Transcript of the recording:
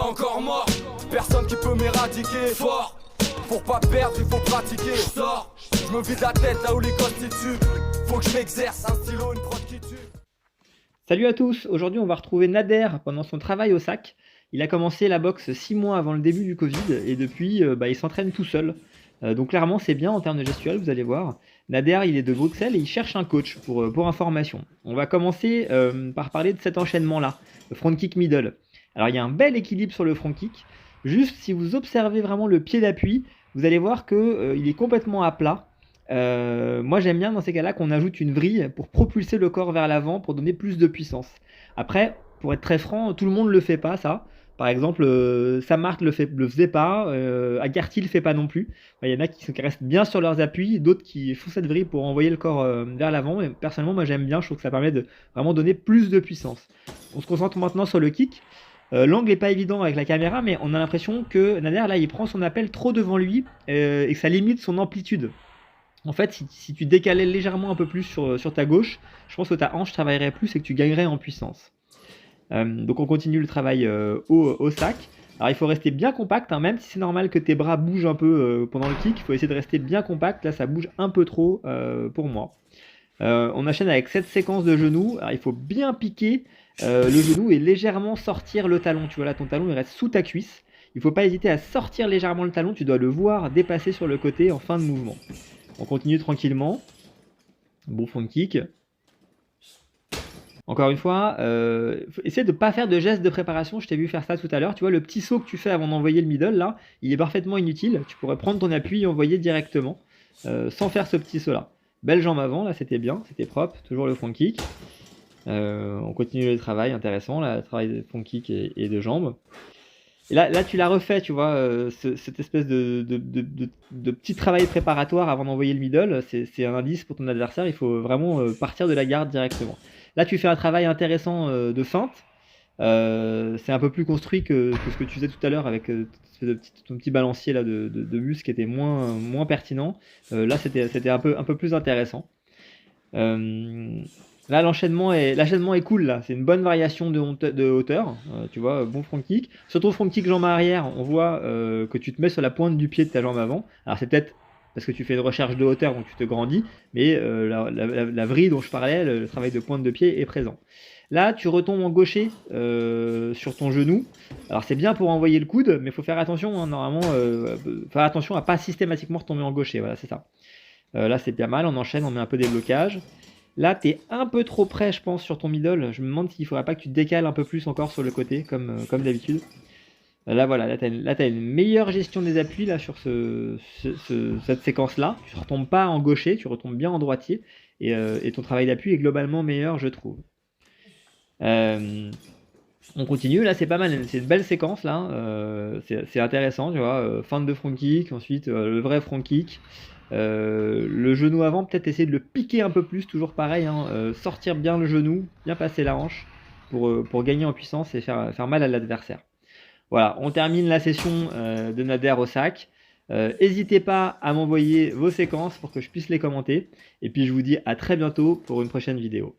pas encore mort. Personne qui peut m'éradiquer. Fort, pour pas perdre, il faut pratiquer. Je sors, je me vide la tête là où les constituent. Faut que je m'exerce, un stylo, une prod qui tue. Salut à tous, aujourd'hui on va retrouver Nader pendant son travail au sac. Il a commencé la boxe 6 mois avant le début du Covid et depuis il s'entraîne tout seul. Donc clairement c'est bien en termes de gestuelle, vous allez voir. Nader il est de Bruxelles et il cherche un coach pour information. On va commencer par parler de cet enchaînement là, le front kick middle. Alors il y a un bel équilibre sur le front kick. Juste si vous observez vraiment le pied d'appui, vous allez voir qu'il est complètement à plat. Moi j'aime bien dans ces cas-là qu'on ajoute une vrille pour propulser le corps vers l'avant pour donner plus de puissance. Après, pour être très franc, tout le monde ne le fait pas ça. Par exemple, Samart le faisait pas, Agarty le fait pas non plus. Il y en a qui restent bien sur leurs appuis, d'autres qui font cette vrille pour envoyer le corps vers l'avant. Et personnellement, moi j'aime bien, je trouve que ça permet de vraiment donner plus de puissance. On se concentre maintenant sur le kick. L'angle n'est pas évident avec la caméra, mais on a l'impression que Nader là il prend son appel trop devant lui et que ça limite son amplitude. En fait, si tu décalais légèrement un peu plus sur ta gauche, je pense que ta hanche travaillerait plus et que tu gagnerais en puissance. Donc on continue le travail au sac. Alors il faut rester bien compact, hein, même si c'est normal que tes bras bougent un peu pendant le kick, il faut essayer de rester bien compact. Là ça bouge un peu trop pour moi. On enchaîne avec cette séquence de genoux. Alors il faut bien piquer le genou et légèrement sortir le talon. Tu vois là ton talon il reste sous ta cuisse. Il ne faut pas hésiter à sortir légèrement le talon, tu dois le voir dépasser sur le côté en fin de mouvement. On continue tranquillement. Bon front kick. Encore une fois, essaie de ne pas faire de gestes de préparation. Je t'ai vu faire ça tout à l'heure. Tu vois, le petit saut que tu fais avant d'envoyer le middle, là, il est parfaitement inutile. Tu pourrais prendre ton appui et envoyer directement, sans faire ce petit saut-là. Belle jambe avant, là, c'était bien, c'était propre. Toujours le front kick. On continue le travail, intéressant, là, le travail de front kick et de jambes. Et là, tu l'as refait, tu vois, cette espèce de petit travail préparatoire avant d'envoyer le middle, c'est un indice pour ton adversaire, il faut vraiment partir de la garde directement. Là, tu fais un travail intéressant de feinte, c'est un peu plus construit que ce que tu faisais tout à l'heure avec ton petit balancier là, de muscle qui était moins pertinent. Là, c'était un peu plus intéressant. Là, l'enchaînement est cool, là. C'est une bonne variation de hauteur. Tu vois, bon front kick. Sur ton front kick jambe arrière, on voit que tu te mets sur la pointe du pied de ta jambe avant. Alors, c'est peut-être parce que tu fais une recherche de hauteur, donc tu te grandis. Mais la vrille dont je parlais, le travail de pointe de pied est présent. Là, tu retombes en gaucher sur ton genou. Alors, c'est bien pour envoyer le coude, mais il faut faire attention, hein, normalement. Faire attention à pas systématiquement retomber en gaucher. Voilà, c'est ça. Là, c'est bien mal. On enchaîne, on met un peu des blocages. Là, tu es un peu trop près, je pense, sur ton middle. Je me demande s'il ne faudrait pas que tu te décales un peu plus encore sur le côté, comme d'habitude. Là, voilà, là, tu as une meilleure gestion des appuis là, sur cette séquence-là. Tu ne retombes pas en gaucher, tu retombes bien en droitier. Et ton travail d'appui est globalement meilleur, je trouve. On continue, là, c'est pas mal. C'est une belle séquence, là. C'est intéressant, tu vois. Feinte de front kick, ensuite le vrai front kick. Le genou avant, peut-être essayer de le piquer un peu plus, toujours pareil, hein, sortir bien le genou, bien passer la hanche pour gagner en puissance et faire mal à l'adversaire. Voilà, on termine la session de Nader au sac. N'hésitez pas à m'envoyer vos séquences pour que je puisse les commenter. Et puis je vous dis à très bientôt pour une prochaine vidéo.